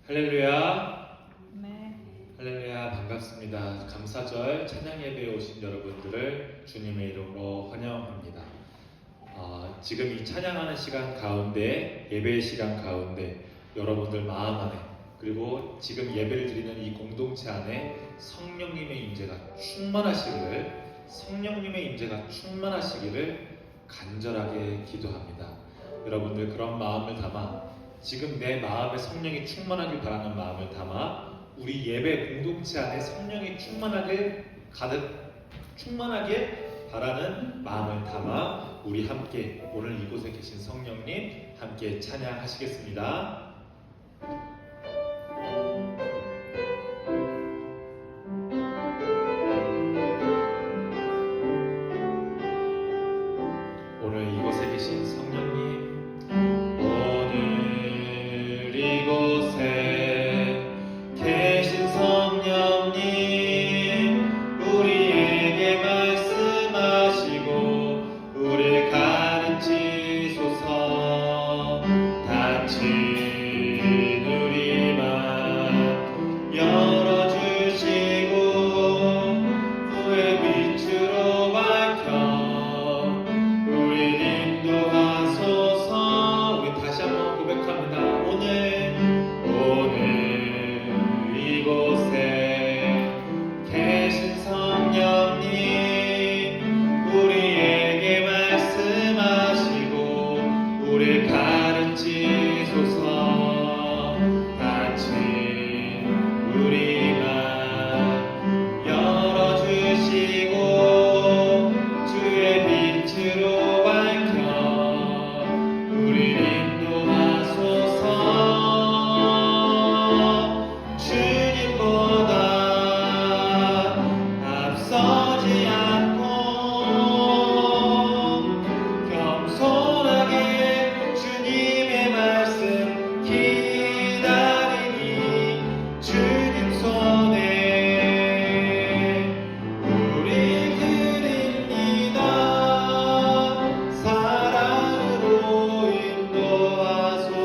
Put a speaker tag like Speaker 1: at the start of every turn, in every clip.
Speaker 1: 할렐루야.
Speaker 2: 네.
Speaker 1: 할렐루야. 반갑습니다. 감사절 찬양 예배에 오신 여러분들을 주님의 이름으로 환영합니다. 지금 이 찬양하는 시간 가운데, 예배의 시간 가운데 여러분들 마음 안에, 그리고 지금 예배를 드리는 이 공동체 안에 성령님의 임재가 충만하시기를 간절하게 기도합니다. 여러분들 그런 마음을 담아, 지금 내 마음에 성령이 충만하길 바라는 마음을 담아 우리 예배 공동체 안에 성령이 충만하게 바라는 마음을 담아 우리 함께 오늘 이곳에 계신 성령님 함께 찬양하시겠습니다. 오늘 이곳에 계신 성령님, 오늘 이곳에 계신 성령님, 우리에게 말씀하시고 우리를 가르치소서. 닫힌 우리 맘 열어주시고 후의 빛으로 밝혀 우리 인도하소서. 우리 다시 한번 고백합니다. 오늘 이곳에 계신 성령님, 우리에게 말씀하시고 우리를 가르치소서. 닫힌 우리 맘 열어주시고 주의 빛으로 밝혀 우리를 인도하소서. 주님보다 앞서지 않고 겸손하게 주님의 말씀 기다리니 주님 손에 우리 드립니다. 사랑으로 인도하소서.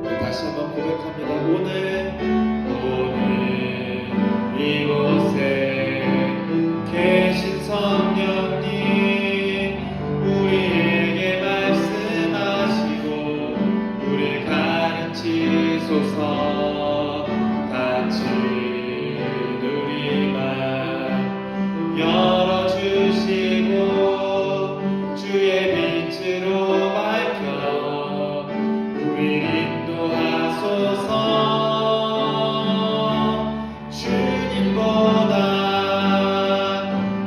Speaker 1: 우리 다시 한번 고백합니다. 오늘 이곳에 계신 성령님, 우리에게 말씀하시고 우리를 가르치소서. 닫힌 우리 맘 열어주시고 주의 빛으로 밝혀 우리를 인도하소서. 주님보다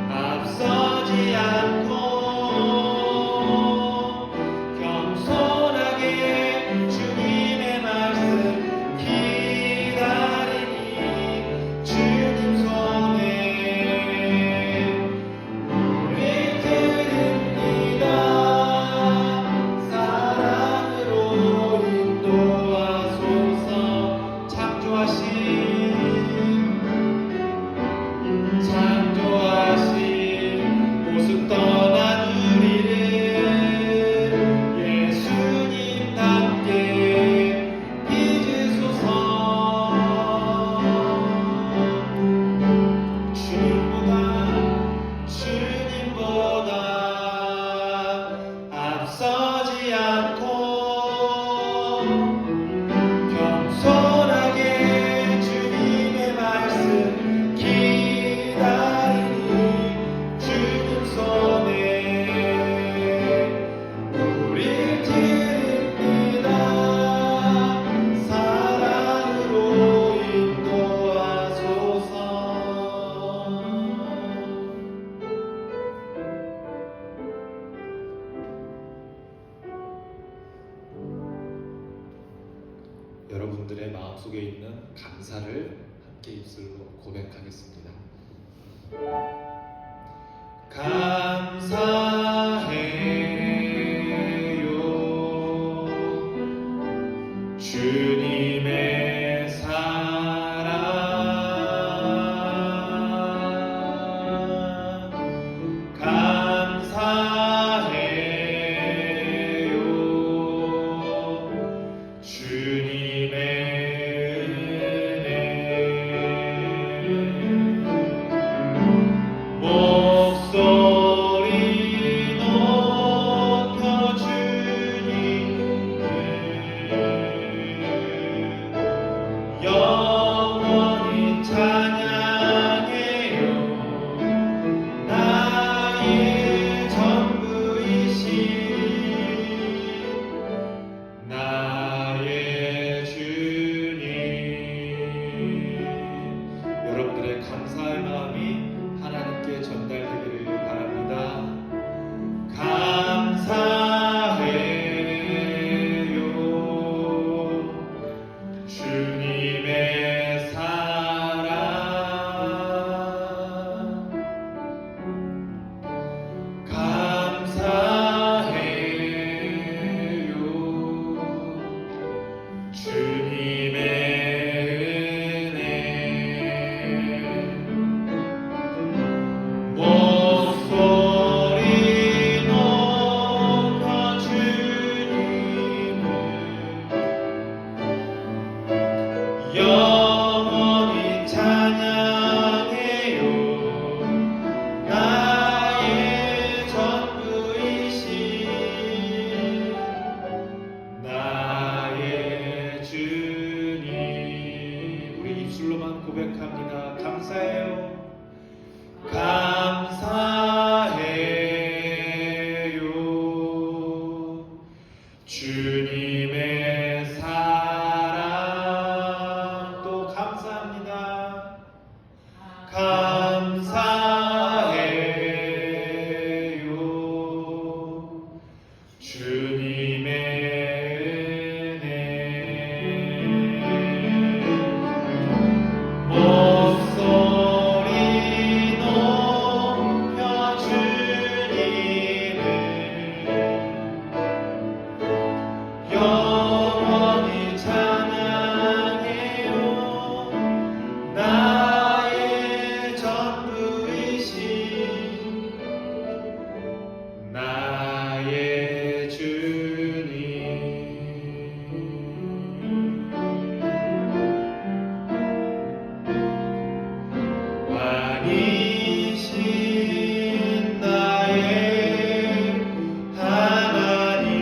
Speaker 1: 앞서지 않고 겸손하게 주님의 말씀 기다리니 주님 손에 우리 드립니다. 사랑으로 인도하소서. 창조하신 모습 떠난 우리를 예수님답게 빚으소서. 주님보다 앞서지 않고 겸손하게 주님의 말씀 기다리니 주님 손에 우리 드립니다. 사랑으로 인도하소서. 여러분들의 마음속에 있는 감사를 함께 입술로 고백하겠습니다. 감사해요 주님의 사랑. 감사해요 주님의 사랑 또 감사합니다. 감사해요. 주님의 은혜 목소리 높여 주님을 영원히 찬양해요. 나의 전부이신 나의 주님. 왕이신 나의 하나님,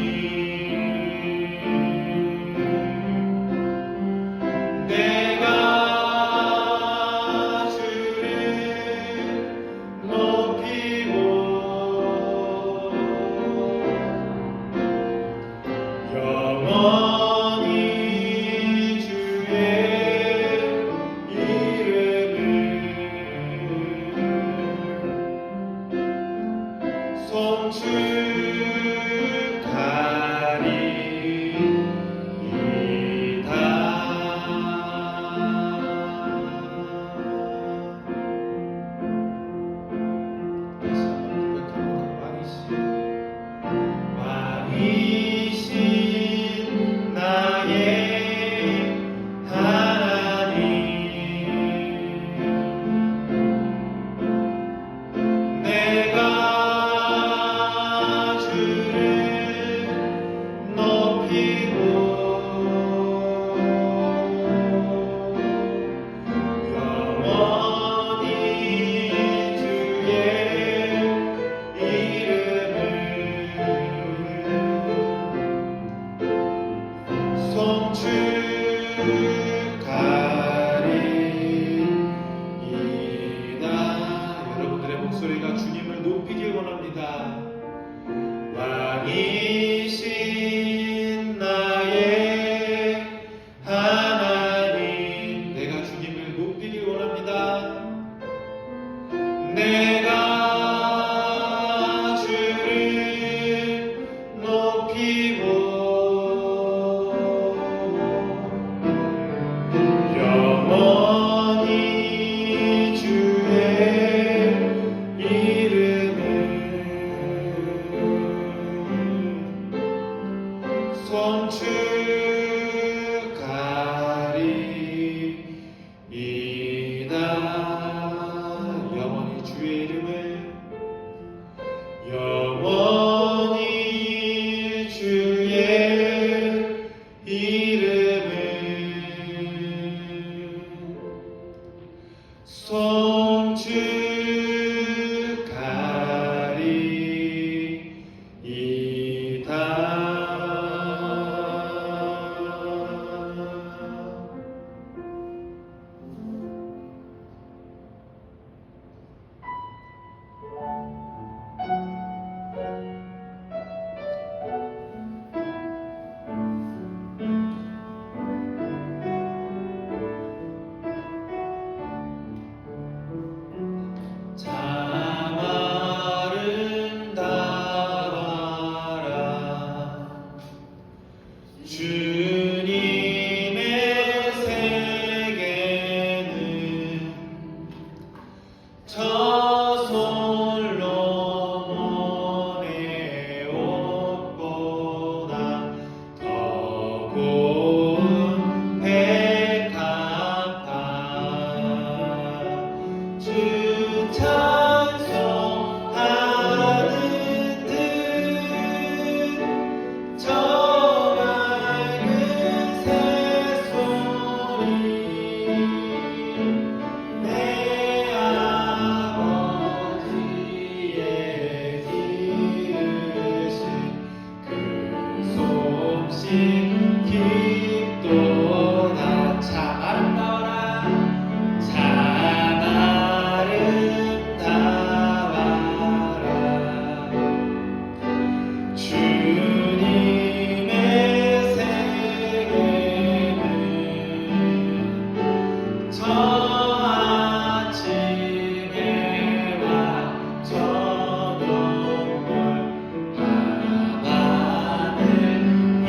Speaker 1: 내가 주를 높이고 영원히 주의 이름을 송축하리이다. 왕이신 나의 하나님, 내가 주를 높이고 영원히 주의 이름을 송축하리이다. 여러분들의 목소리가 주님을 높이길 원합니다. 왕이신 나의 하나님, 내가 주님을 높이길 원합니다. 내가 주를 높이고 영원히 주의 이름을 송축하리이다. 영원히 주의 이름을, 영원히 주의 이름을 주님의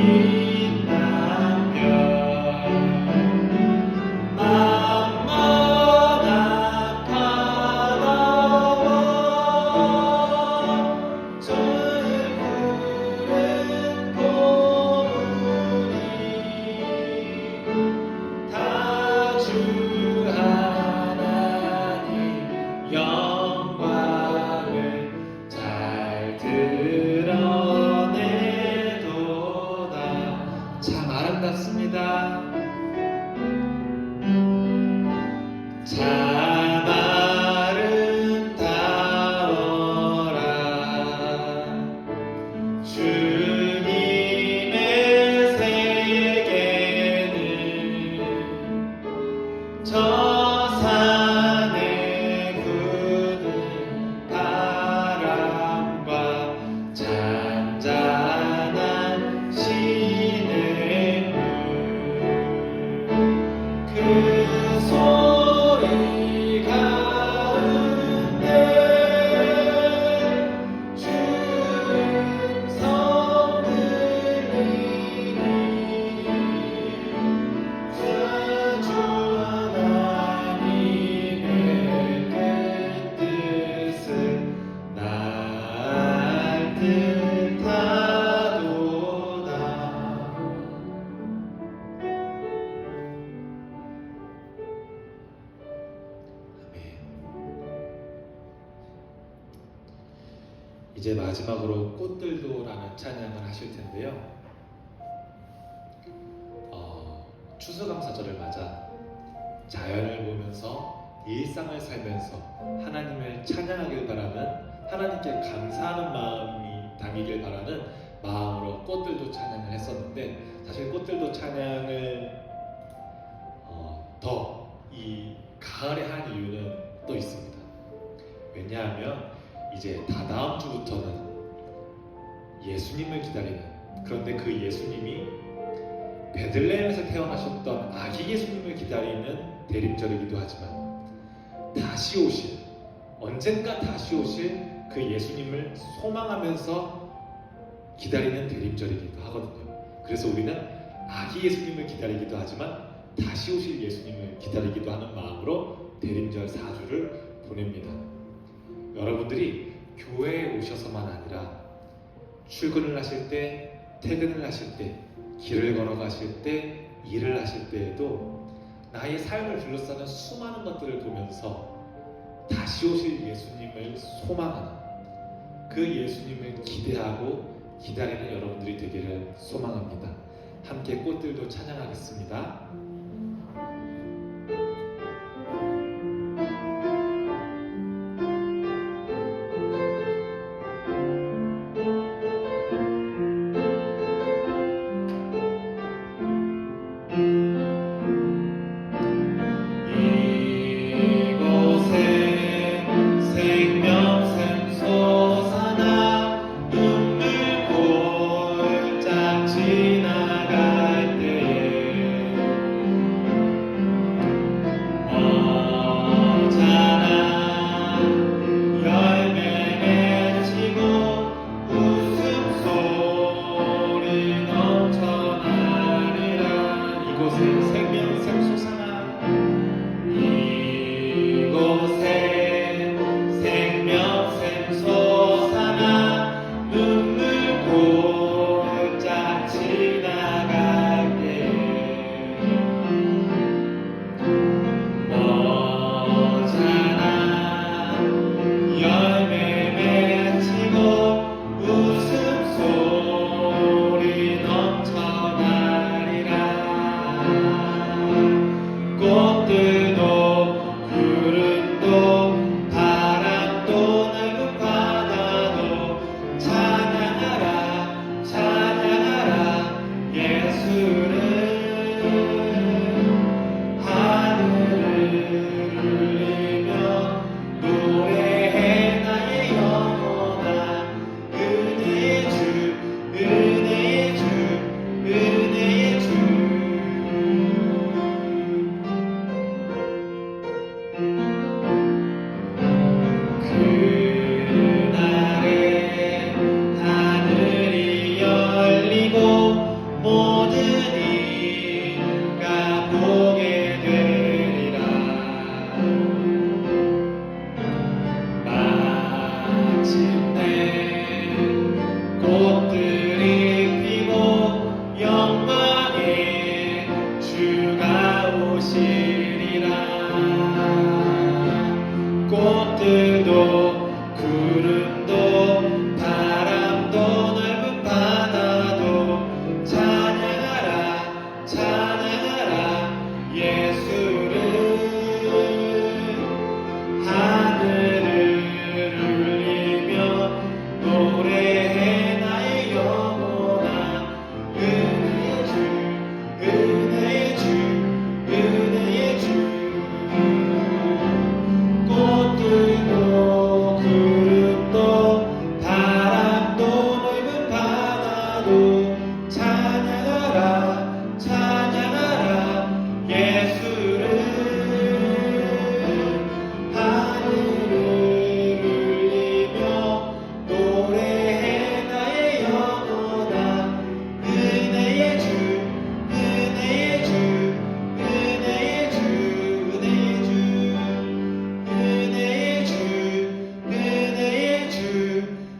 Speaker 1: 빛난 별 맘마다 바라와 저의 푸른 보물이 다 주 하나님 영광을 잘 드러내도다. 참 아름답습니다. 참 아름다워라. 주님의 세계는 저 산에 부는 바람과 잔잔한 시냇물 그 소리 가운데 주의 음성 들리니 주 하나님의 그 뜻은 날 뜻하도다. 아멘. 이제 마지막으로 꽃들도라는 찬양을 하실 텐데요. 추수감사절을 맞아 자연을 보면서 일상을 살면서 하나님을 찬양하길 바라는, 하나님께 감사하는 마음이 담기길 바라는 마음으로 꽃들도 찬양을 했었는데, 사실 꽃들도 찬양을 더 이 가을에 한 이유는 또 있습니다. 왜냐하면 이제 다다음 주부터는 예수님을 기다리는, 그런데 그 예수님이 베들레헴에서 태어나셨던 아기 예수님을 기다리는 대림절이기도 하지만, 다시 오실, 언젠가 다시 오실 그 예수님을 소망하면서 기다리는 대림절이기도 하거든요. 그래서 우리는 아기 예수님을 기다리기도 하지만 다시 오실 예수님을 기다리기도 하는 마음으로 대림절 4주를 보냅니다. 여러분들이 교회에 오셔서만 아니라 출근을 하실 때, 퇴근을 하실 때, 길을 걸어가실 때, 일을 하실 때에도 나의 삶을 둘러싸는 수많은 것들을 보면서 다시 오실 예수님을 소망하는, 그 예수님을 기대하고 기다리는 여러분들이 되기를 소망합니다. 함께 꽃들도 찬양하겠습니다. 지나갈 때에 주님가 보게 되리라. 마침내 꽃들이 피고 영광의 주가 오시리라. 꽃들도 구름도 바람도 넓은 바다도 찬양하라 찬양하라 예수를. 하늘을 울리며 노래해 나의 영혼아. 은혜의 주 은혜의 주 은혜의 주. 꽃들도 구름도 바람도 넓은 바다도 찬양하라 찬양하라 예수를. 하늘을 울리며 노래해 나의 영혼아. 은혜의 주 은혜의 주 은혜의 주 은혜의 주 은혜의 주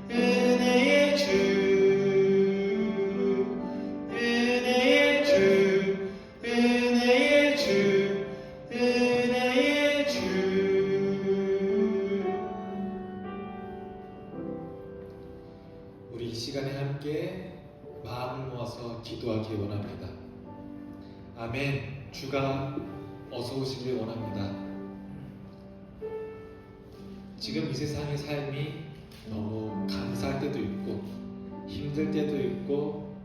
Speaker 1: 은혜의 주 은혜의 주 은혜의 주 은혜의 주 은혜의 주. 우리 이 시간에 함께 마음을 모아서 기도하기 원합니다. 아멘. 주가 어서 오시길 원합니다. 지금 이 세상의 삶이 너무 감사할 때도 있고 힘들 때도 있고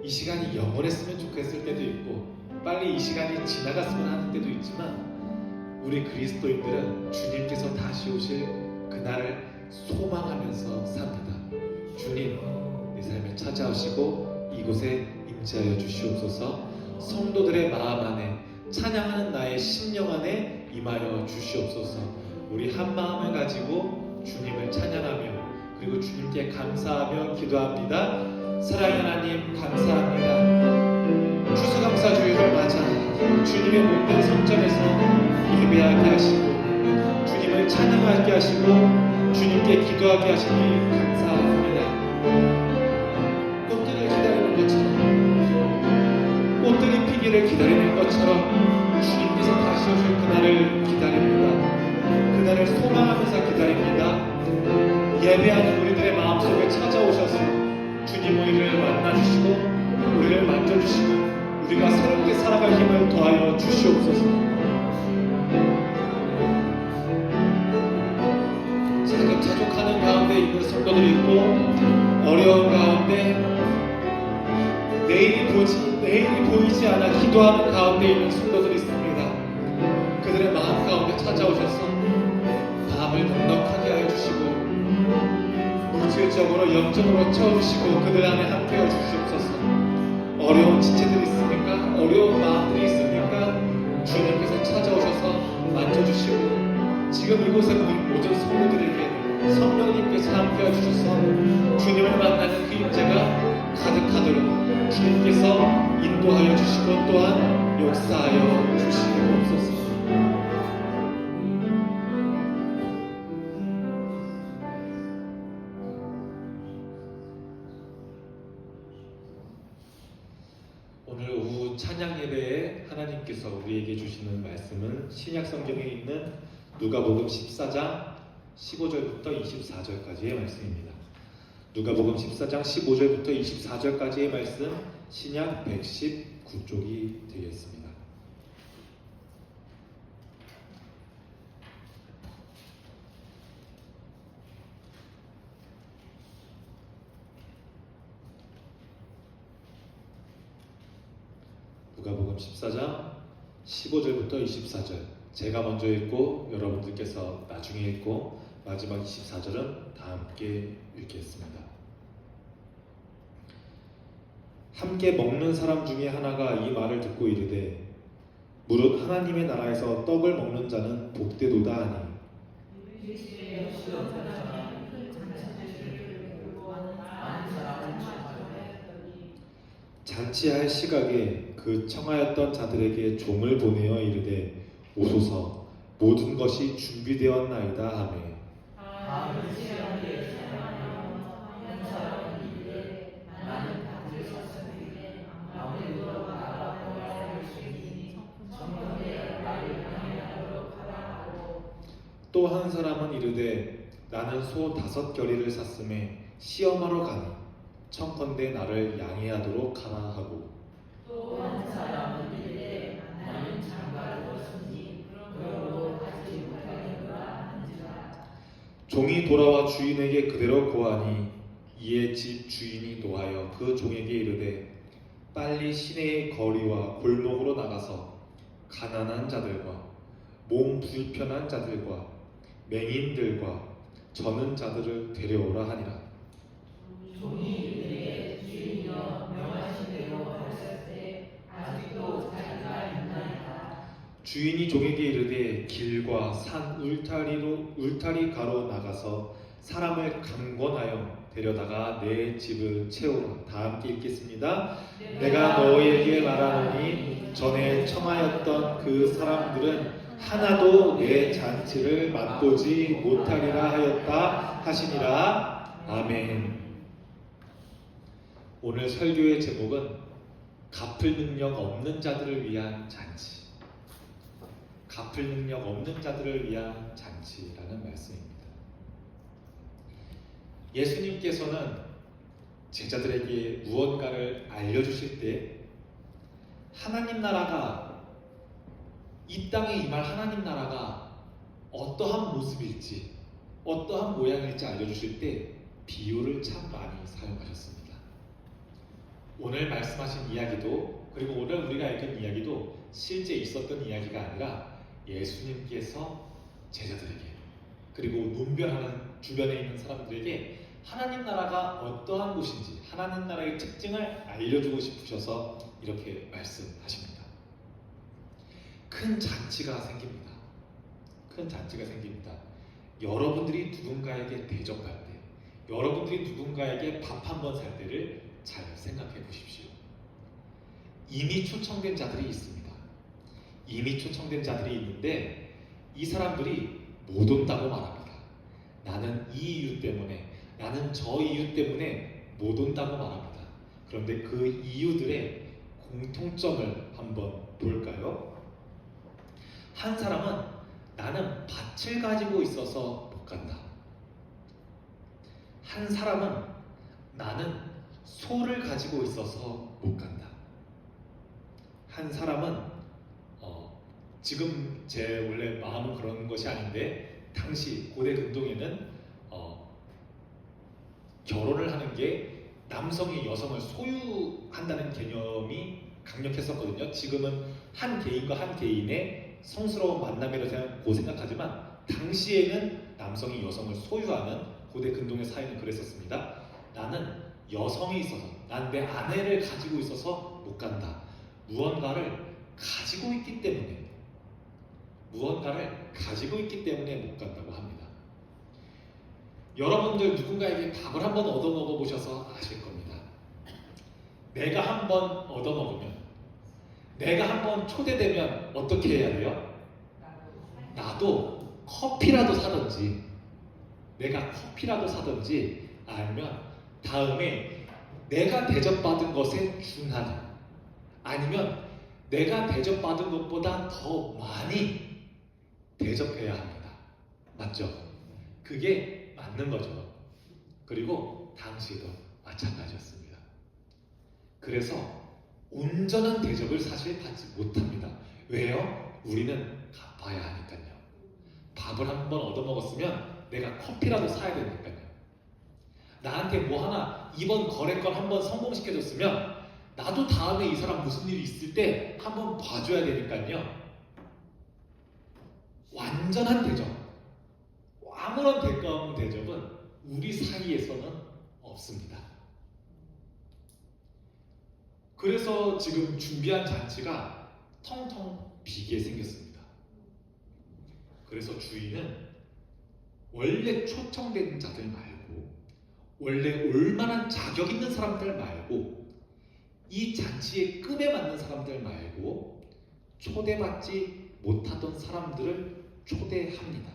Speaker 1: 이 시간이 영원했으면 좋겠을 때도 있고 빨리 이 시간이 지나갔으면 하는 때도 있지만 우리 그리스도인들은 주님께서 다시 오실 그날을 소망하면서 삽니다. 주님, 내 삶에 찾아오시고 이곳에 임재하여 주시옵소서. 성도들의 마음 안에 찬양하는 나의 심령 안에 임하여 주시옵소서. 우리 한 마음을 가지고 주님을 찬양하며 그리고 주님께 감사하며 기도합니다. 사랑하는 하나님 감사합니다. 추수감사주일을 맞아 주님의 몸된 성전에서 예배하게 하시고 주님을 찬양하게 하시고 주님께 기도하게 하시니 감사합니다. 꽃들을 기다리는 것처럼 꽃들이 피기를 기다리는 것처럼 주님께서 다시 오실 그날을 기다립니다. 그날을 소망하면서 기다립니다. 예배하는 우리들의 마음속에 찾아오셔서 주님 우리를 만나주시고 우리를 만져주시고 우리가 새롭게 살아갈 힘을 더하여 주시옵소서. 자족하는 가운데 있는 성도들이 있고 어려운 가운데 내일이 보이지 않아 기도하는 가운데 있는 성도들이 있습니다. 그들의 마음 가운데 찾아오셔서 마음을 넉넉하게 하여 주시고 물질적으로 영적으로 채워주시고 그들 안에 함께해 주시옵소서. 어려운 지체들이 있습니까? 어려운 마음들이 있습니까? 주님께서 찾아오셔서 만져주시고 지금 이곳에 모인 모든 성도들에게 성령님께서 함께해 주셔서 주님을 만나는 그 임재가 가득하도록 주님께서 인도하여 주시고 또한 역사하여 주시옵소서. 오늘 오후 찬양 예배에 하나님께서 우리에게 주시는 말씀은 신약 성경에 있는 누가복음 14장 15절부터 24절까지의 말씀입니다. 누가복음 14장 15절부터 24절까지의 말씀 신약 119쪽이 되겠습니다. 누가복음 14장 15절부터 24절 제가 먼저 읽고 여러분들께서 나중에 읽고 마지막 24절은 다 함께 읽겠습니다. 함께 먹는 사람 중에 하나가 이 말을 듣고 이르되 무릇 하나님의 나라에서 떡을 먹는 자는 복되도다 하니 잔치할 시각에 그 청하였던 자들에게 종을 보내어 이르되 오소서 모든 것이 준비되었나이다 하매 또 한 사람은 이르되 나는 소 5겨리를 샀음에 시험하러 가니 청컨대 나를 양해하도록 하라 하고
Speaker 2: 또 한 사람은 이르되 나는 장가를 뒀으니 그러므로 하지 못하겠노라 한지라.
Speaker 1: 종이 돌아와 주인에게 그대로 고하니 이에 집 주인이 노하여 그 종에게 이르되 빨리 시내의 거리와 골목으로 나가서 가난한 자들과 몸 불편한 자들과 맹인들과 저는 자들을 데려오라 하니라.
Speaker 2: 종이 이르되 주인이여 명하신 대로 하셨으되 아직도 자리가 있나이다.
Speaker 1: 주인이 종에게 이르되 길과 산 울타리 가로 나가서 사람을 강권하여 데려다가 내 집을 채우라. 다 함께 읽겠습니다. 내가 너희에게 말하노니 전에 청하였던 그 사람들은 하나도 내 잔치를 맛보지 못하리라 하였다 하시니라. 아멘. 오늘 설교의 제목은 갚을 능력 없는 자들을 위한 잔치. 갚을 능력 없는 자들을 위한 잔치라는 말씀입니다. 예수님께서는 제자들에게 무언가를 알려주실 때 하나님 나라가 이 땅에 임할 하나님 나라가 어떠한 모습일지 어떠한 모양일지 알려주실 때 비유를 참 많이 사용하셨습니다. 오늘 말씀하신 이야기도 그리고 오늘 우리가 읽은 이야기도 실제 있었던 이야기가 아니라 예수님께서 제자들에게 그리고 논변하는 주변에 있는 사람들에게 하나님 나라가 어떠한 곳인지 하나님 나라의 특징을 알려주고 싶으셔서 이렇게 말씀하십니다. 큰 잔치가 생깁니다. 큰 잔치가 생깁니다. 여러분들이 누군가에게 대접할 때, 여러분들이 누군가에게 밥 한 번 살 때를 잘 생각해 보십시오. 이미 초청된 자들이 있습니다. 이미 초청된 자들이 있는데 이 사람들이 못 온다고 말합니다. 나는 이 이유 때문에, 나는 저 이유 때문에 못 온다고 말합니다. 그런데 그 이유들의 공통점을 한번 볼까요? 한 사람은 나는 밭을 가지고 있어서 못 간다. 한 사람은 나는 소를 가지고 있어서 못 간다. 한 사람은 지금 제 원래 마음은 그런 것이 아닌데 당시 고대 근동에는 결혼을 하는 게 남성이 여성을 소유한다는 개념이 강력했었거든요. 지금은 한 개인과 한 개인의 성스러운 만남이라고 생각하지만 당시에는 남성이 여성을 소유하는 고대 근동의 사회는 그랬었습니다. 나는 여성이 있어서, 난 내 아내를 가지고 있어서 못 간다. 무언가를 가지고 있기 때문에 못 간다고 합니다. 여러분들 누군가에게 밥을 한번 얻어 먹어보셔서 아실 겁니다. 내가 한번 얻어 먹으면, 내가 한번 초대되면 어떻게 해야 돼요? 나도 커피라도 사든지, 내가 커피라도 사든지, 아니면 다음에 내가 대접받은 것에 준하는, 아니면 내가 대접받은 것보다 더 많이 대접해야 합니다. 맞죠? 그게 맞는 거죠. 그리고 당시에도 마찬가지였습니다. 그래서 온전한 대접을 사실 받지 못합니다. 왜요? 우리는 갚아야 하니까요. 밥을 한번 얻어먹었으면 내가 커피라도 사야 되니까요. 나한테 뭐 하나 이번 거래건 한번 성공시켜줬으면 나도 다음에 이 사람 무슨 일이 있을 때 한번 봐줘야 되니까요. 완전한 대접, 아무런 대가 없는 대접은 우리 사이에서는 없습니다. 그래서 지금 준비한 잔치가 텅텅 비게 생겼습니다. 그래서 주인은 원래 초청된 자들 말고, 원래 올만한 자격 있는 사람들 말고, 이 잔치의 급에 맞는 사람들 말고 초대받지 못하던 사람들을 초대합니다.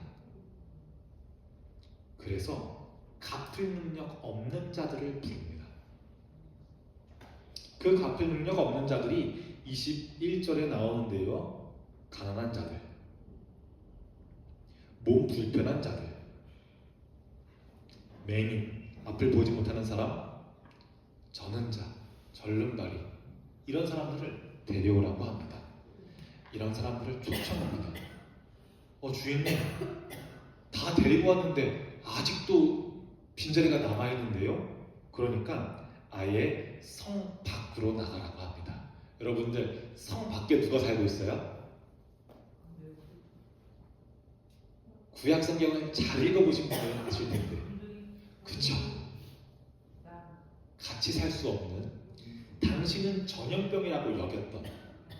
Speaker 1: 그래서 갚을 능력 없는 자들을 부릅니다. 그 갚을 능력 없는 자들이 21절에 나오는데요. 가난한 자들, 몸 불편한 자들, 맹인, 앞을 보지 못하는 사람, 전은자, 절름발이, 이런 사람들을 데려오라고 합니다. 이런 사람들을 초청합니다. 주인님, 다 데리고 왔는데 아직도 빈자리가 남아있는데요. 그러니까 아예 성 밖으로 나가라고 합니다. 여러분들, 성 밖에 누가 살고 있어요? 구약 성경을 잘 읽어보신 분들은 아실 텐데, 그쵸? 같이 살 수 없는, 당신은 전염병이라고 여겼던,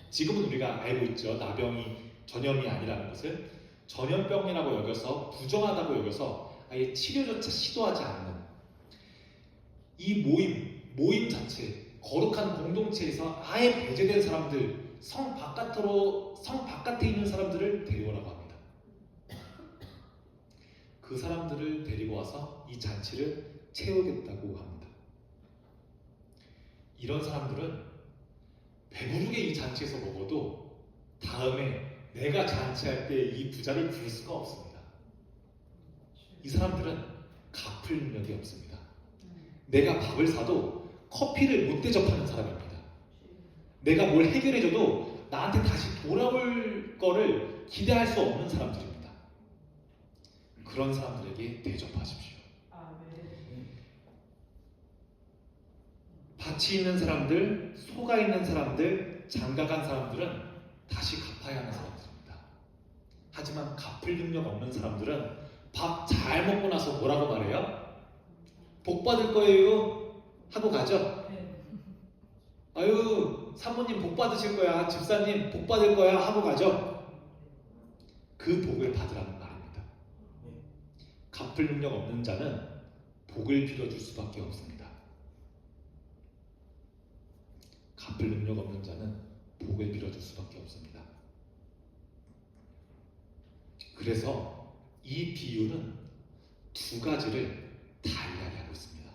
Speaker 1: 지금은 우리가 알고 있죠. 나병이 전염이 아니라는 것을 전염병이라고 여겨서, 부정하다고 여겨서 아예 치료조차 시도하지 않는 이 모임 자체, 거룩한 공동체에서 아예 배제된 사람들, 성 바깥에 있는 사람들을 데려오라고 합니다. 그 사람들을 데리고 와서 이 잔치를 채우겠다고 합니다. 이런 사람들은 배부르게 이 잔치에서 먹어도 다음에 내가 잔치할 때 이 부자를 부를 수가 없습니다. 이 사람들은 갚을 능력이 없습니다. 내가 밥을 사도 커피를 못 대접하는 사람입니다. 내가 뭘 해결해줘도 나한테 다시 돌아올 거를 기대할 수 없는 사람들입니다. 그런 사람들에게 대접하십시오. 밭이 있는 사람들, 소가 있는 사람들, 장가간 사람들은 다시 갚아야 하는 사람들입니다. 하지만 갚을 능력 없는 사람들은 밥 잘 먹고 나서 뭐라고 말해요? 복 받을 거예요 하고 가죠. 아유, 사모님 복 받으실 거야, 집사님 복 받을 거야 하고 가죠. 그 복을 받으라는 말입니다. 갚을 능력 없는 자는 복을 빌어줄 수밖에 없습니다. 갚을 능력 없는 자는 복을 빌어줄 수밖에 없습니다. 그래서 이 비유는 두 가지를 다 이야기하고 있습니다.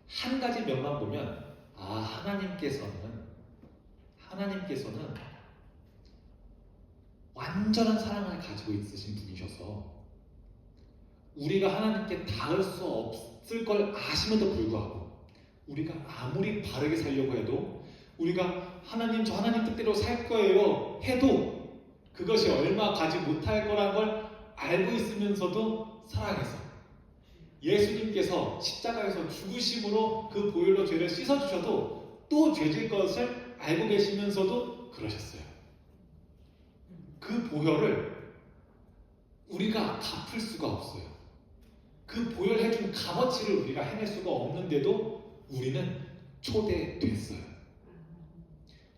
Speaker 1: 한 가지 면만 보면 하나님께서는 완전한 사랑을 가지고 있으신 분이셔서 우리가 하나님께 닿을 수 없을 걸 아심에도 불구하고 우리가 아무리 바르게 살려고 해도 우리가 하나님, 저 하나님 뜻대로 살 거예요 해도 그것이 얼마 가지 못할 거란 걸 알고 있으면서도 사랑해서 예수님께서 십자가에서 죽으심으로 그 보혈로 죄를 씻어주셔도 또 죄질 것을 알고 계시면서도 그러셨어요. 그 보혈을 우리가 갚을 수가 없어요. 그 보혈해준 값어치를 우리가 해낼 수가 없는데도 우리는 초대됐어요.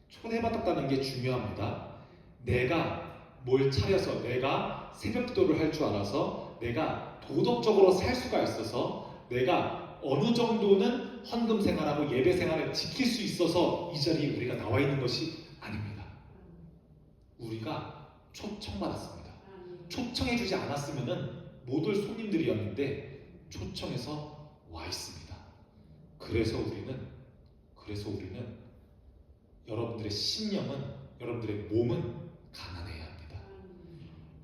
Speaker 1: 초대받았다는 게 중요합니다. 내가 뭘 차려서, 내가 새벽기도를 할 줄 알아서, 내가 도덕적으로 살 수가 있어서, 내가 어느 정도는 헌금 생활하고 예배 생활을 지킬 수 있어서 이 자리에 우리가 나와 있는 것이 아닙니다. 우리가 초청받았습니다. 초청해주지 않았으면 못 올 손님들이었는데 초청해서 와 있습니다. 그래서 우리는 여러분들의 심령은, 여러분들의 몸은 가난해야 합니다.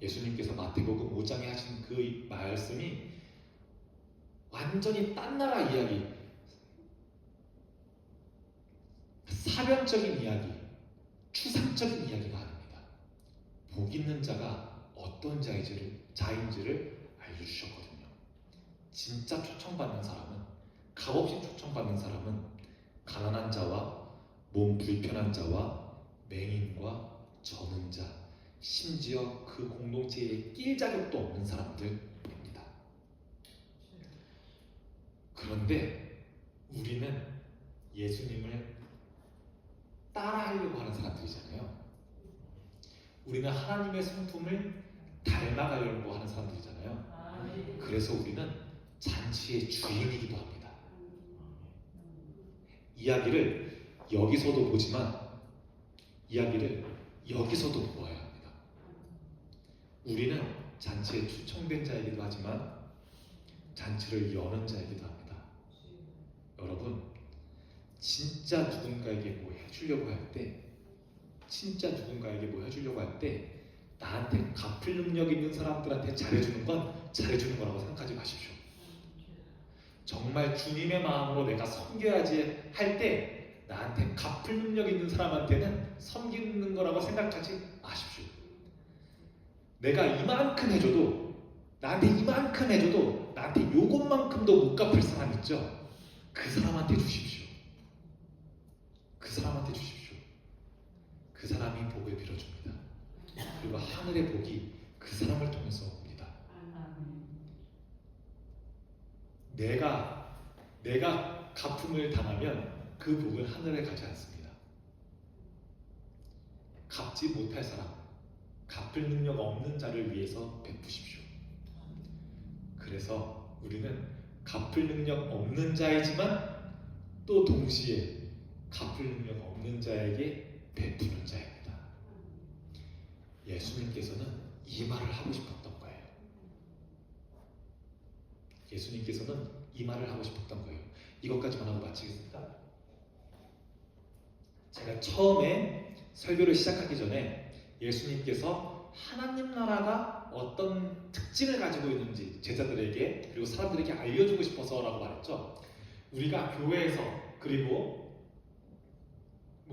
Speaker 1: 예수님께서 마태복음 5장에 하신 그 말씀이 완전히 딴 나라 이야기, 사변적인 이야기, 추상적인 이야기가 아닙니다. 복 있는 자가 어떤 자인지를 알려주셨거든요. 진짜 초청받는 사람은, 값없이 초청받는 사람은 가난한 자와 몸 불편한 자와 맹인과 저는 자, 심지어 그 공동체에 낄 자격도 없는 사람들입니다. 그런데 우리는 예수님을 따라하려고 하는 사람들이잖아요. 우리는 하나님의 성품을 닮아가려고 하는 사람들이잖아요. 그래서 우리는 잔치의 주인이기도 합니다. 이야기를 여기서도 보지만 이야기를 여기서도 보아야 합니다. 우리는 잔치에 초청된 자이기도 하지만 잔치를 여는 자이기도 합니다. 여러분, 진짜 누군가에게 뭐 해주려고 할 때, 나한테 갚을 능력 있는 사람들한테 잘해주는 건 잘해주는 거라고 생각하지 마십시오. 정말 주님의 마음으로 내가 섬겨야지 할 때 나한테 갚을 능력 있는 사람한테는 섬기는 거라고 생각하지 마십시오. 내가 이만큼 해줘도, 나한테 이만큼 해줘도 나한테 요것만큼도 못 갚을 사람 있죠? 그 사람한테 주십시오. 그 사람한테 주십시오. 그 사람이 복을 빌어줍니다. 그리고 하늘의 복이 그 사람을 통해서 옵니다. 내가 갚음을 당하면 그 복을 하늘에 가지 않습니다. 갚지 못할 사람, 갚을 능력 없는 자를 위해서 베푸십시오. 그래서 우리는 갚을 능력 없는 자이지만 또 동시에 갚을 능력 없는 자에게 베푸는 자입니다. 예수님께서는 이 말을 하고 싶었던 거예요. 예수님께서는 이 말을 하고 싶었던 거예요. 이것까지만 하고 마치겠습니다. 제가 처음에 설교를 시작하기 전에 예수님께서 하나님 나라가 어떤 특징을 가지고 있는지 제자들에게 그리고 사람들에게 알려주고 싶어서라고 말했죠. 우리가 교회에서 그리고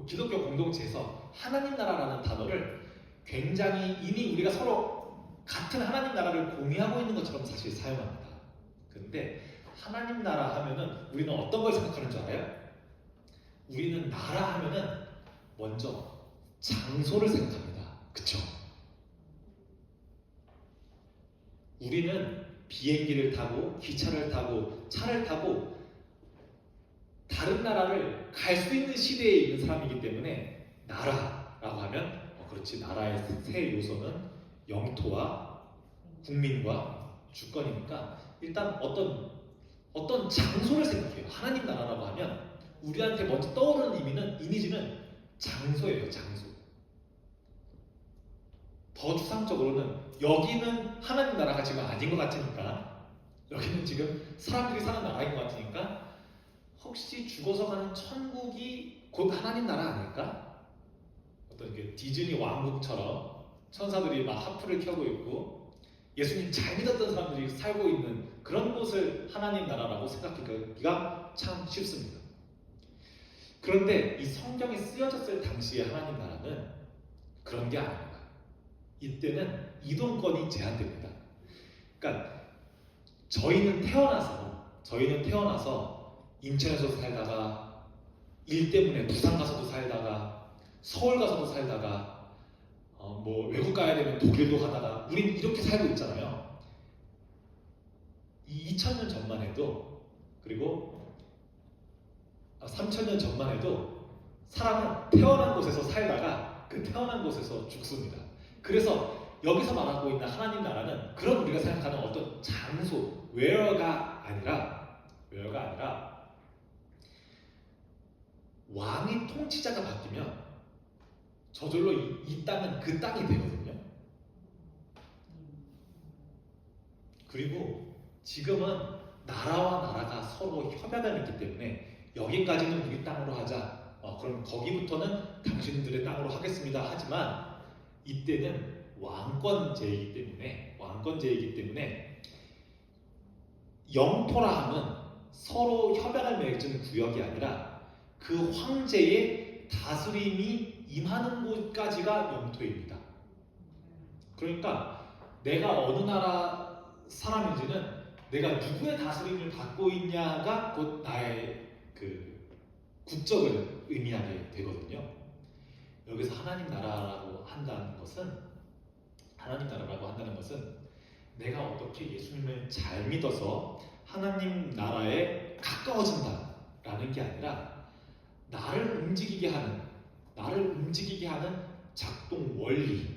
Speaker 1: 기독교 공동체에서 하나님 나라라는 단어를 굉장히 이미 우리가 서로 같은 하나님 나라를 공유하고 있는 것처럼 사실 사용합니다. 그런데 하나님 나라 하면은 우리는 어떤 걸 생각하는 줄 알아요? 우리는 나라 하면은 먼저 장소를 생각합니다. 그쵸? 우리는 비행기를 타고 기차를 타고 차를 타고 다른 나라를 갈 수 있는 시대에 있는 사람이기 때문에 나라라고 하면 그렇지, 나라의 세 요소는 영토와 국민과 주권이니까 일단 어떤 장소를 생각해요. 하나님 나라라고 하면 우리한테 먼저 떠오르는 이미지는 장소예요. 장소. 더 추상적으로는 여기는 하나님 나라가 지금 아닌 것 같으니까, 여기는 지금 사람들이 사는 나라인 것 같으니까 혹시 죽어서 가는 천국이 곧 하나님 나라 아닐까? 어떤 디즈니 왕국처럼 천사들이 막 하프를 켜고 있고 예수님 잘 믿었던 사람들이 살고 있는 그런 곳을 하나님 나라라고 생각하기가 참 쉽습니다. 그런데 이 성경이 쓰여졌을 당시의 하나님 나라는 그런 게 아닙니다. 이때는 이동권이 제한됩니다. 그러니까 저희는 태어나서 인천에서 살다가 일 때문에 부산 가서도 살다가 서울 가서도 살다가 외국 가야 되면 독일도 가다가 우린 이렇게 살고 있잖아요. 이 2000년 전만 해도 그리고 3000년 전만 해도 사람은 태어난 곳에서 살다가 그 태어난 곳에서 죽습니다. 그래서 여기서 말하고 있는 하나님 나라는 그런 우리가 생각하는 어떤 장소, where가 아니라 왕이 통치자가 바뀌면 저절로 이 땅은 그 땅이 되거든요. 그리고 지금은 나라와 나라가 서로 협약을 했기 때문에 여기까지는 우리 땅으로 하자. 그럼 거기부터는 당신들의 땅으로 하겠습니다. 하지만 이때는 왕권제이기 때문에 영토라 함은 서로 협약을 맺은 구역이 아니라 그 황제의 다스림이 임하는 곳까지가 영토입니다. 그러니까 내가 어느 나라 사람인지는 내가 누구의 다스림을 받고 있냐가 곧 나의 국적을 의미하게 되거든요. 여기서 하나님 나라라고 한다는 것은 내가 어떻게 예수님을 잘 믿어서 하나님 나라에 가까워진다라는 게 아니라 나를 움직이게 하는 작동 원리가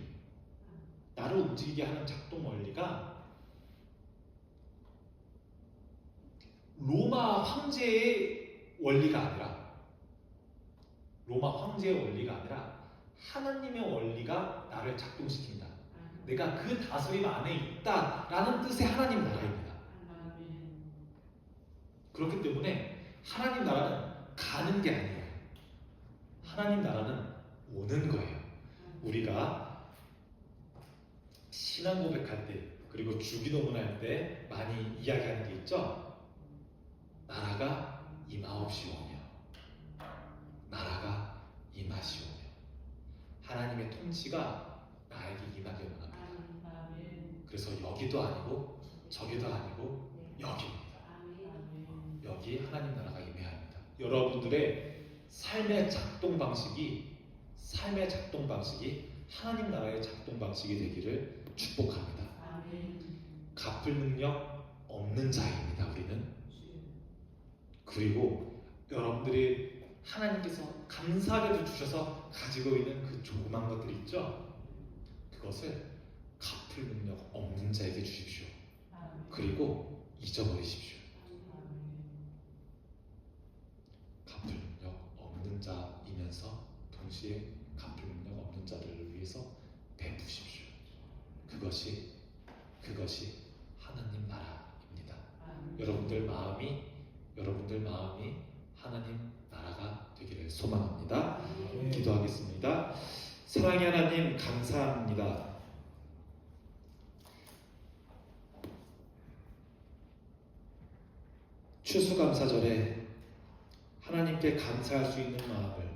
Speaker 1: 로마 황제의 원리가 아니라 로마 황제의 원리가 아니라 하나님의 원리가 나를 작동시킨다. 내가 그 다스림 안에 있다라는 뜻의 하나님 나라입니다. 그렇기 때문에 하나님 나라는 가는 게 아니에요. 하나님 나라는 오는 거예요. 우리가 신앙 고백할 때 그리고 주기도문할 때 많이 이야기하는 게 있죠. 나라가 임하옵시오며 나라가 임하시오며 하나님의 통치가 나에게 임하길 원합니다. 그래서 여기도 아니고 저기도 아니고 여기입니다. 여기 하나님 나라가 임해야 합니다. 여러분들의 삶의 작동 방식이 하나님 나라의 작동 방식이 되기를 축복합니다. 갚을 능력 없는 자입니다. 우리는. 그리고 여러분들이 하나님께서 감사하게도 주셔서 가지고 있는 그 조그만 것들 있죠? 그것을 갚을 능력 없는 자에게 주십시오. 그리고 잊어버리십시오. 갚을 능력 없는 자이면서 동시에 갚을 능력 없는 자들을 위해서 베푸십시오. 그것이 하나님 나라입니다. 여러분들 마음이 하나님 나라가 되기를 소망합니다. 기도하겠습니다. 사랑의 하나님 감사합니다. 추수감사절에 하나님께 감사할 수 있는 마음을,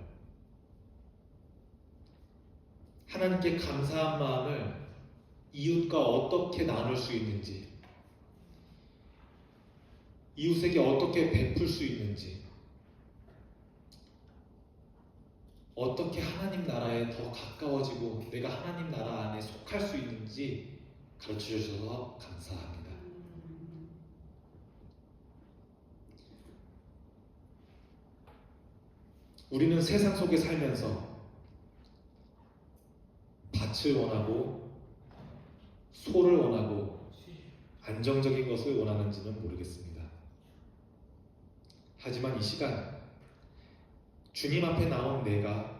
Speaker 1: 하나님께 감사한 마음을 이웃과 어떻게 나눌 수 있는지, 이웃에게 어떻게 베풀 수 있는지, 어떻게 하나님 나라에 더 가까워지고 내가 하나님 나라 안에 속할 수 있는지 가르쳐 주셔서 감사합니다. 우리는 세상 속에 살면서 밭을 원하고 소를 원하고 안정적인 것을 원하는지는 모르겠습니다. 하지만 이 시간 주님 앞에 나온 내가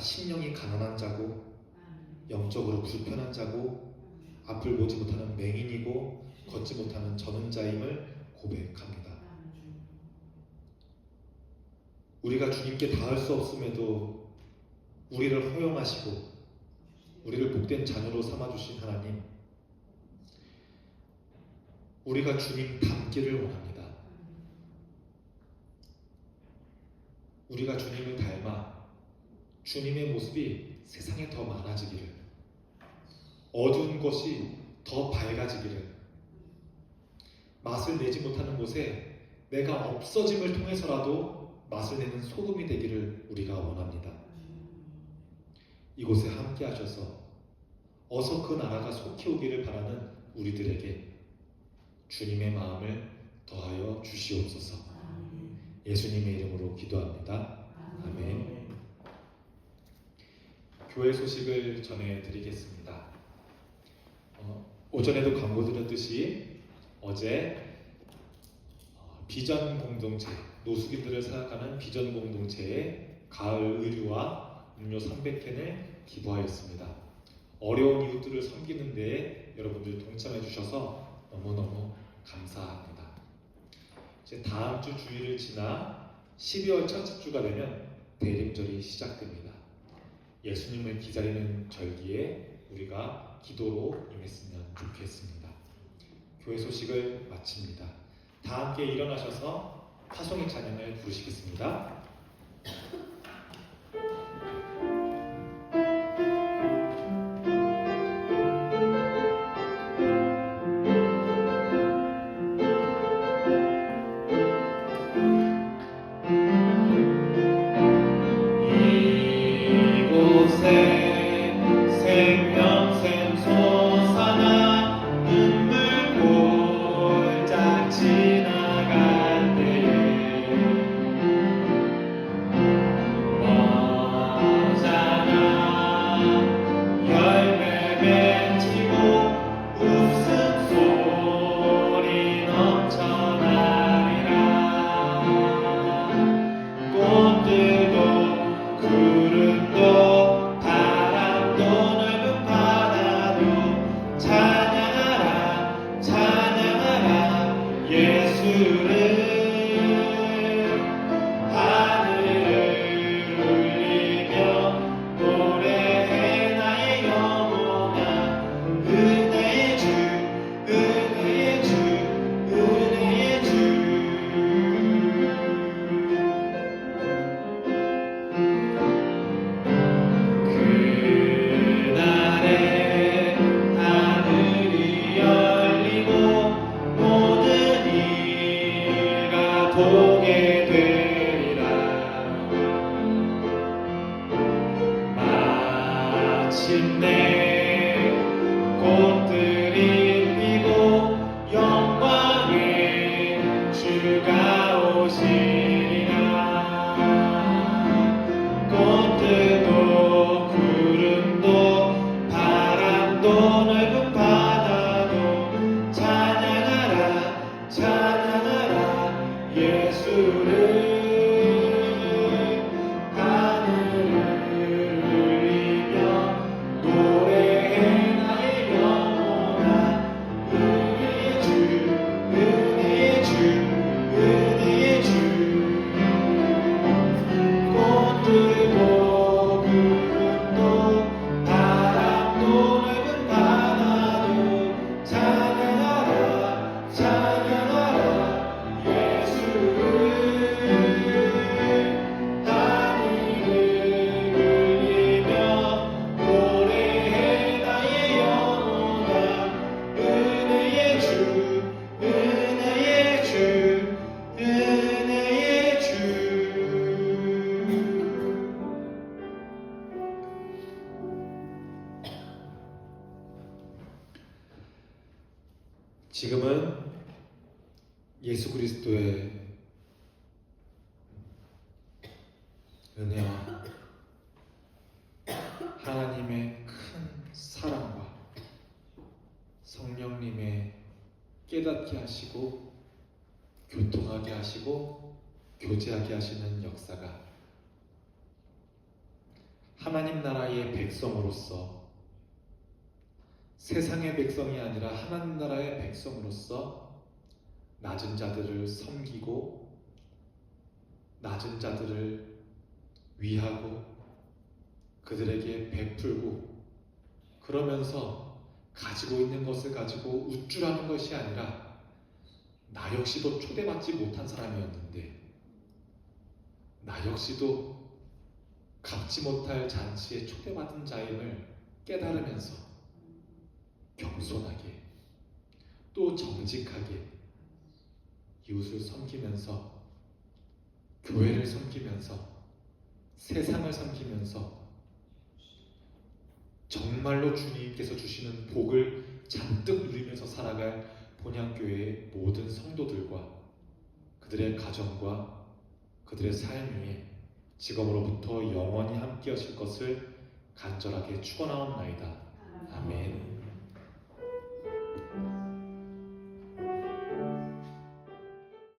Speaker 1: 심령이 가난한 자고 영적으로 불편한 자고 앞을 보지 못하는 맹인이고 걷지 못하는 저는 자임을 고백합니다. 우리가 주님께 닿을 수 없음에도 우리를 허용하시고 우리를 복된 자녀로 삼아주신 하나님, 우리가 주님 닮기를 원합니다. 우리가 주님을 닮아 주님의 모습이 세상에 더 많아지기를, 어두운 것이 더 밝아지기를, 맛을 내지 못하는 곳에 내가 없어짐을 통해서라도 맛을 내는 소금이 되기를 우리가 원합니다. 이곳에 함께 하셔서 어서 그 나라가 속히 오기를 바라는 우리들에게 주님의 마음을 더하여 주시옵소서. 예수님의 이름으로 기도합니다. 아멘. 교회 소식을 전해드리겠습니다. 오전에도 광고 드렸듯이 어제 비전 공동체, 노숙인들을 생각하는 비전 공동체에 가을 의류와 음료 300캔을 기부하였습니다. 어려운 이웃들을 섬기는 데에 여러분들 동참해 주셔서 너무너무 감사합니다. 이제 다음 주 주일을 지나 12월 첫째 주가 되면 대림절이 시작됩니다. 예수님을 기다리는 절기에 우리가 기도로 임했으면 좋겠습니다. 교회 소식을 마칩니다. 다 함께 일어나셔서 파송의 찬양을 부르시겠습니다.
Speaker 3: 지나갈 때에
Speaker 1: 보게 되리라. 마침내 꽃들이 피고 영광의 주가 오시리라. 꽃들도 구름도 바람도 넓은 바다도 찬양하라 찬양하라 예수를. 하늘을 울리며 노래해 나의 영혼아. 은혜의 주 은혜의 주 은혜의 주. 꽃들도 구름도 바람도 넓은 바다도 찬양하라 찬양하라 예수를. 하늘을 울리며 노래해 나의 영혼아. 은혜의 주 은혜의 주 은혜의 주. 지금은 예수 그리스도의 은혜와 하나님의 큰 사랑과 성령님의 깨닫게 하시고 교통하게 하시고 교제하게 하시는 역사가 하나님 나라의 백성으로서, 세상의 백성이 아니라 하나님 나라의 백성으로서 낮은 자들을 섬기고 낮은 자들을 위하고 그들에게 베풀고, 그러면서 가지고 있는 것을 가지고 우쭐하는 것이 아니라 나 역시도 초대받지 못한 사람이었는데 나 역시도 갚지 못할 잔치에 초대받은 자임을 깨달으면서 겸손하게 또 정직하게 이웃을 섬기면서 교회를 섬기면서 세상을 섬기면서 정말로 주님께서 주시는 복을 잔뜩 누리면서 살아갈 본향교회의 모든 성도들과 그들의 가정과 그들의 삶 위에 지금으로부터 영원히 함께 하실 것을 간절하게 축원하옵나이다. 아멘.